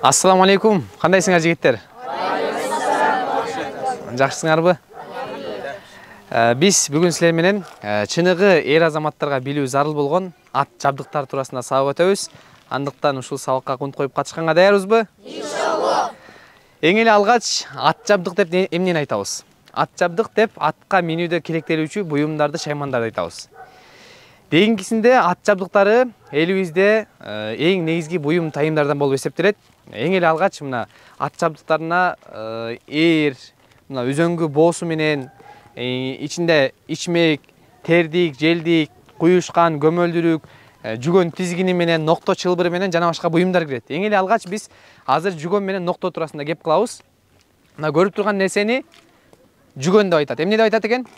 Assalamu алейкум. Кандайсыңар жигиттер? Жакшысыңарбы? Биз бүгүн силер менен чыныгы эр азаматтарга билүү зарыл болгон ат жабдыктар туурасында сабак өтөбүз. Андыктан ушул сабакка кунт коюп катышканга даярбызбы? Иншалла. Эң эле алгач ат жабдык деп эмнени айтабыз? Ат жабдык деп атка минүүдө керектелүүчү буюмдарды, шаймандарды айтабыз. Дейинкисинде ат жабдыктары элибизде эң негизги буюм тайымдардан болуп эсептелет. Эң эле алгач мына ат жабдыктарына ээр, мына үзөңгү боосу менен ичинде ичмек, тердик, желдик, куюшкан, көмөлдүрүк, жүгөн тизгини менен, нокто чылбыры менен жана башка буюмдар кирет. Эң эле алгач биз азыр жүгөн менен нокто туурасында кеп кылабыз. Мына көрүп турган нерсени жүгөн деп айтат. Эмне деп айтат экен?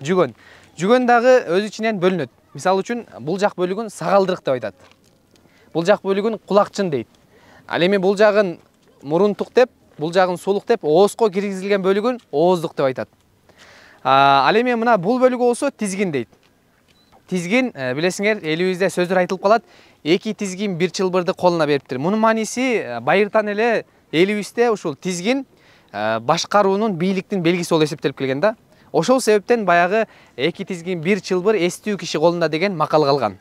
Жүгөн. Жүгөн дагы өз ичинен бөлүнөт. Мисалы үчүн бул жак бөлүгүн сагалдырык деп айтат. Бул жак бөлүгүн кулакчын дейт. Ал эми бул жагын мурунтук деп, бул жагын сулук деп, оозго киргизилген бөлүгүн ооздук деп айтат. Ал эми мына бул бөлүгү болсо тизгин дейт. Тизгин билесиңер, элибизде сөздөр айтылып калат. Эки тизгин бир чылбырды колуна бериптир. Мунун мааниси байыртан эле элибизде ушул тизгин башкаруунун, бийликтин белгиси болуп эсептелип келген да. Ошол себептен баягы эки тизгин бир чылбыр эстүү киши колунда деген макал калган.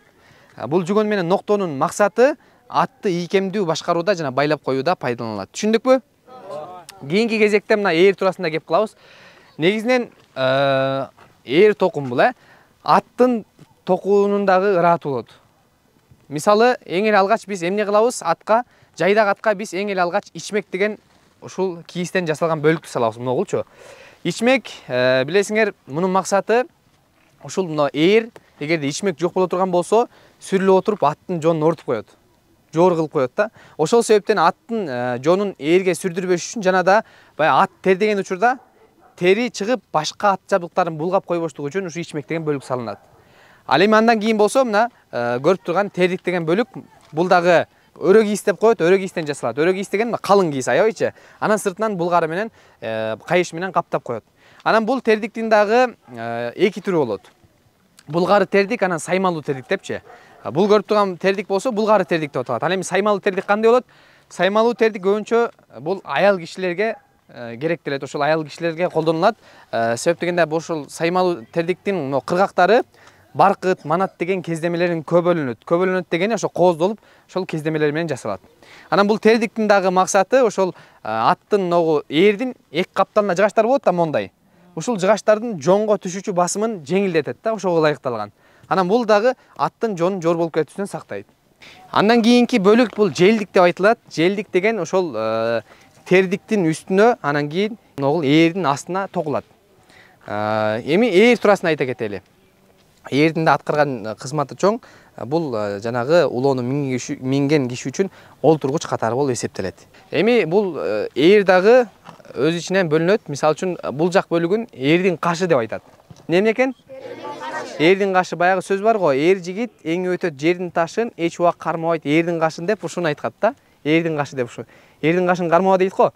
Бул жүгөн менен ноктонун максаты атты ийкемдүү башкарууда жана байлап коюуда пайдаланылат. Түшүндүкпү? Кийинки кезекте мына ээр туурасында кеп кылабыз. Негизинен ээр токум бул аттын токуунун дагы ырааты болот. Мисалы, эң эле алгач биз эмне кылабыз? Атка, жайдак атка биз эң эле алгач ичмек деген ушул кийистен жасалган бөлүктү салабыз. Мына болчу. Ичмек, билесиңер, мунун максаты ушул мына ээр, эгерде ичмек жок боло турган болсо, сүрүлүп отуруп аттын жонун ортуп коет. Жоор кылып коет да. Ошол себептен аттын жонун ээрге сүрдүрбөш үчүн жана да баягы ат тердеген учурда тери чыгып башка ат жабдыктарын булгап койбоштугу үчүн ушу ичмек деген бөлүк салынат. Ал эми андан кийин болсо мына көрүп турган тердик деген бөлүк, бул дагы өрө кийиз деп коет, өрө кийизден жасалат. Өрө кийиз деген калың кийиз, аябайчы. Анан сыртынан булгары менен, кайыш менен каптап коет. Анан бул тердиктин дагы эки түрү болот. Булгары тердик, анан саймалуу тердик депчи. Бул көрүп турган тердик болсо булгары тердик деп аталат. Ал эми саймалуу тердик кандай болот? Саймалуу тердик көбүнчө бул аял кишилерге керектелет. Ошол аял кишилерге колдонулат. Себеп дегенде ушул саймалуу тердиктин кыргактары баркыт, манат деген кездемелерин көбөлөнөт. Көбөлөнөт дегени ошо кооздолуп, ошол кездемелер менен жасалат. Анан бул тердиктин дагы максаты ошол аттын ээрдин эки капталына жыгачтар болот да мондай. Ушул жыгачтардын жонго түшүүчү басымын жеңилдетет да, ошого ылайыкталган. Анан бул дагы аттын жонун жор болуп кетүүсүнөн сактайт. Андан кийинки бөлүк бул желдик деп айтылат. Желдик деген ошол тердиктин үстүнө, анан кийин ээрдин астына тогулат. Эми ээр туурасында айта кетели. Ээрдин да аткарган кызматы чоң. Бул жанагы улоону минген киши үчүн олтургуч катары болуп эсептелет. Эми бул ээр дагы өз ичинен бөлүнөт. Мисалы үчүн бул жак бөлүгүн ээрдин кашы деп айтат. Эмне экен? Ээрдин кашы, баягы сөз бар го, эр жигит эң өтөт жердин ташын, эч убак кармабайт ээрдин кашын деп ушуну айткат да. Ээрдин кашы деп ушу. Ээрдин кашын кармаба дейт го.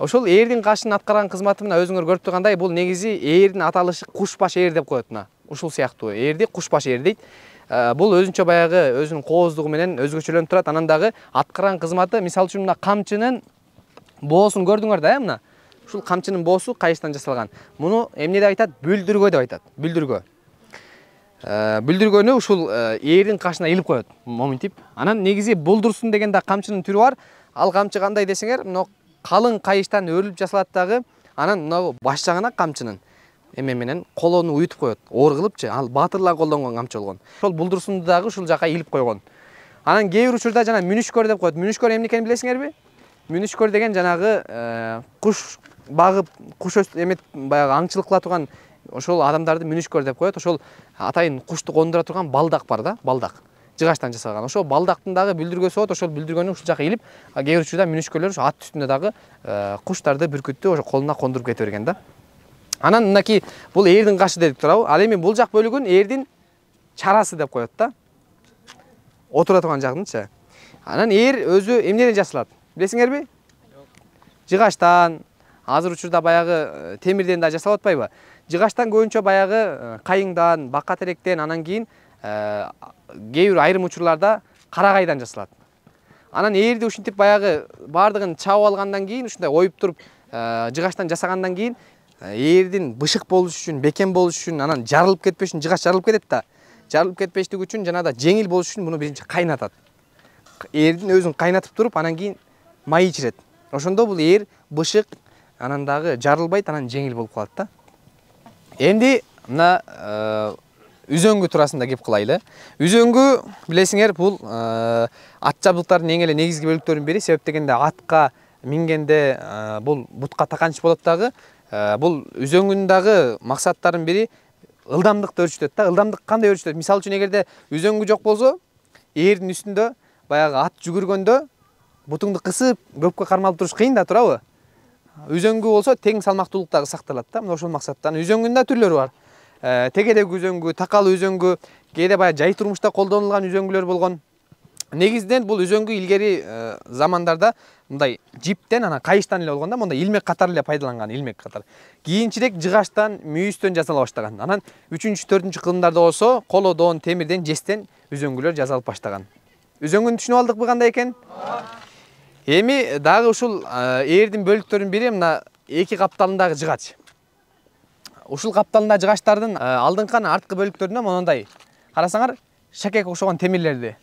Ошол ээрдин кашын аткарган кызматы мына өзүңөр көрүп тургандай, бул негизи ээрдин аталышы куш баш ээр деп коет мына. Ушул сыяктуу ээрди куш баш ээр дейт. Бул өзүнчө баягы өзүнүн кооздугу менен өзгөчөлөнүп турат. Анан дагы аткарган кызматы, мисалы үчүн мына камчынын боосун көрдүңөр да, мына. Ушул камчынын боосу кайыштан жасалган. Муну эмне деп айтат? Бүлдүргө деп айтат. Бүлдүргө. Бүлдүргөнү ушул ээрдин кашына илип коет, моминтип. Анан негизи булдурсун деген да камчынын түрү бар. Ал камчы кандай десеңер, мына калың кайыштан өрүлүп жасалат дагы. Анан мына баш жагына камчынын эме менен колону уютуп коет, оор кылыпчы. Ал баатырлар колдонгон камчы болгон. Ошол булдурсунду дагы ушул жака илип койгон. Анан кээ бир учурда жана мүнүшкөр деп коет. Мүнүшкөр эмне экенин билесиңерби? Мүнүшкөр деген жанагы куш багып, куш эмет баягы аңчылык кыла турган ошол адамдарды мүнүшкөр деп коет. Ошол атайын кушту кондура турган балдак бар да, балдак. Жыгачтан жасалган. Ошол балдактын дагы бүлдүргөсү болот. Ошол бүлдүргөнү ушул жака илип, кээ бир учурда мүнүшкөрлөр ошо ат үстүндө дагы куштарды, бүркүттү ошо колуна кондуруп кете берген да. Анан мынакей бул ээрдин кашы дедик турабы? Ал эми бул жак бөлүгүн ээрдин чарасы деп коет да. Отура турган жагынчы. Анан ээр өзү эмнеден жасалат? Билесиңерби? Жыгачтан, азыр учурда баягы темирден да жасалып атпайбы? Жыгачтан көбүнчө баягы кайыңдан, бака теректен, анан кийин кээ бир айрым учурларда карагайдан жасалат. Анан ээрди ушинтип баягы бардыгын чабып алгандан кийин ушундай оюп туруп жыгачтан жасагандан кийин ээрдин бышык болуш үчүн, бекем болуш үчүн, анан жарылып кетпеш үчүн, жыгач жарылып кетет да. Жарылып кетпештиги үчүн жанагыда жеңил болуш үчүн муну биринчи кайнатат. Ээрдин өзүн кайнатып туруп, анан кийин май ичирет. Ошондо бул ээр бышык, анан дагы жарылбайт, анан жеңил болуп калат да. Эмди мына үзөңгү туурасында кеп кылайлы. Үзөңгү билесиңер, бул ат жабдыктардын эң эле негизги бөлүктөрүнүн бири. Себеп дегенде атка мингенде бул бутка таканч болот дагы. Бул үзөңгүнүн дагы максаттарынын бири ылдамдыкты өрчүтөт да. Ылдамдык кандай өрчүтөт? Мисалы үчүн эгерде үзөңгү жок болсо, ээрдин үстүндө баягы ат жүгүргөндө бутуңду кысып көпкө кармалып туруш кыйын да, туурабы? Үзөңгү болсо тең салмактуулук дагы сакталат да. Мына ошол максаттан үзөңгүнүн да түрлөрү бар. Тегерек үзөңгү, такал үзөңгү, кээде баягы жай турмушта колдонулган үзөңгүлөр болгон. Негизинен бул үзөңгү илгери замандарда мындай жиптен, анан кайыштан эле болгон да, мындай илмек катары эле пайдаланган, илмек катары. Кийинчерээк жыгачтан, мүйүстөн жасала баштаган. Анан 3-4 кылымдарда болсо колодон, темирден, жестен үзөңгүлөр жасалып баштаган. Үзөңгүнү түшүнүп алдыкпы кандай экен? Эми дагы ушул ээрдин бөлүктөрүнүн бири мына эки капталындагы жыгач. Ушул капталындагы жыгачтардын алдыңкы, арткы бөлүктөрүндө мондай карасаңар, шакек окшогон темирлерди.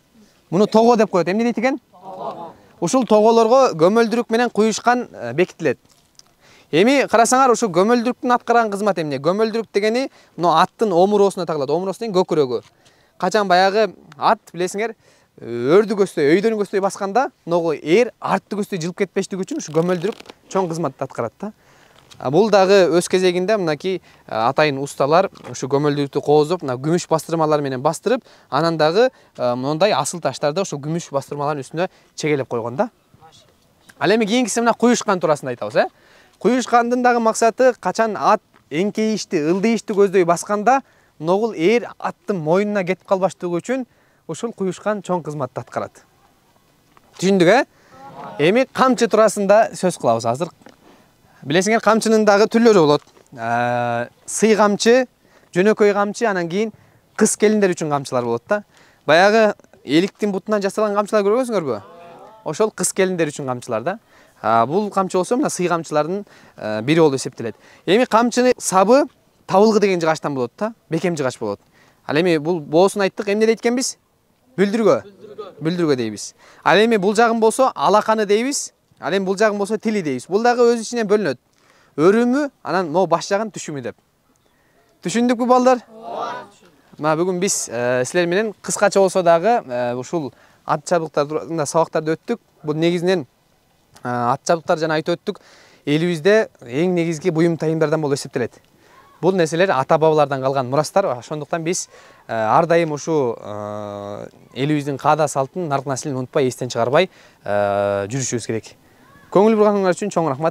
Муну того деп коет. Эмне дейт экен? Ушул тоголорго көмөлдүрүк менен куюшкан бекитилет. Эми карасаңар, ушу көмөлдүрүктүн аткарган кызматы эмне? Көмөлдүрүк дегени мына аттын омуроосуна тагылат. Омуроосу деген көкүрөгү. Качан баягы ат билесиңер, өрдү көздөй, өйдөнү көздөй басканда, могу ээр артты көздөй жылып кетпештиги үчүн ушу көмөлдүрүк чоң кызматты аткарат да. Бул дагы өз кезегинде мынакей атайын усталар ушу көмөлдүрүктү кооздоп, мына күмүш бастырмалар менен бастырып, анан дагы мондай асыл таштарды ошол күмүш бастырмалардын үстүнө чегелеп койгон да. Ал эми кийинкиси мына куюшкан туурасында айтабыз, Куюшкандын дагы максаты, качан ат эңкейишти, ылдыйышты көздөй басканда, могул ээр аттын мойнуна кетип калбаштыгы үчүн ушул куюшкан чоң кызматты аткарат. Түшүндүк, Эми камчы туурасында сөз кылабыз азыр. Билесиңер, камчынын дагы түрлөрү болот. Сый камчы, жөнөкөй камчы, анан кийин кыз келиндер үчүн камчылар болот да. Баягы эликтин бутунан жасалган камчылар көргөнсүңөрбү? Ошол кыз келиндер үчүн камчылар да. Бул камчы болсо мына сый камчылардын бири болуп эсептелет. Эми камчыны сабы табылгы деген жыгачтан болот да, бекем жыгач болот. Ал эми бул боосун айттык, эмне дейт экенбиз? Бүлдүргө. Бүлдүргө дейбиз. Ал эми бул жагын болсо алаканы дейбиз. Ал эми бул жагын болсо тили дейбиз. Бул дагы өз ичинен бөлүнөт. Өрүмү, анан могу баш жагын түшүмү деп. Түшүндүкпү балдар? Мына бүгүн биз силер менен кыскача болсо дагы ушул ат жабдыктар туурасында сабактарды өттүк. Бул негизинен ат жабдыктар жана айтып өттүк, элибизде эң негизги буюм тайымдардан болуп эсептелет. Бул нерселер ата бабалардан калган мурастар. Ошондуктан биз ар дайым ушу элибиздин каада салтын, нарк наслин унутпай, эстен чыгарбай жүрүшүбүз керек. Көңүл бурганыңар үчүн чоң рахмат.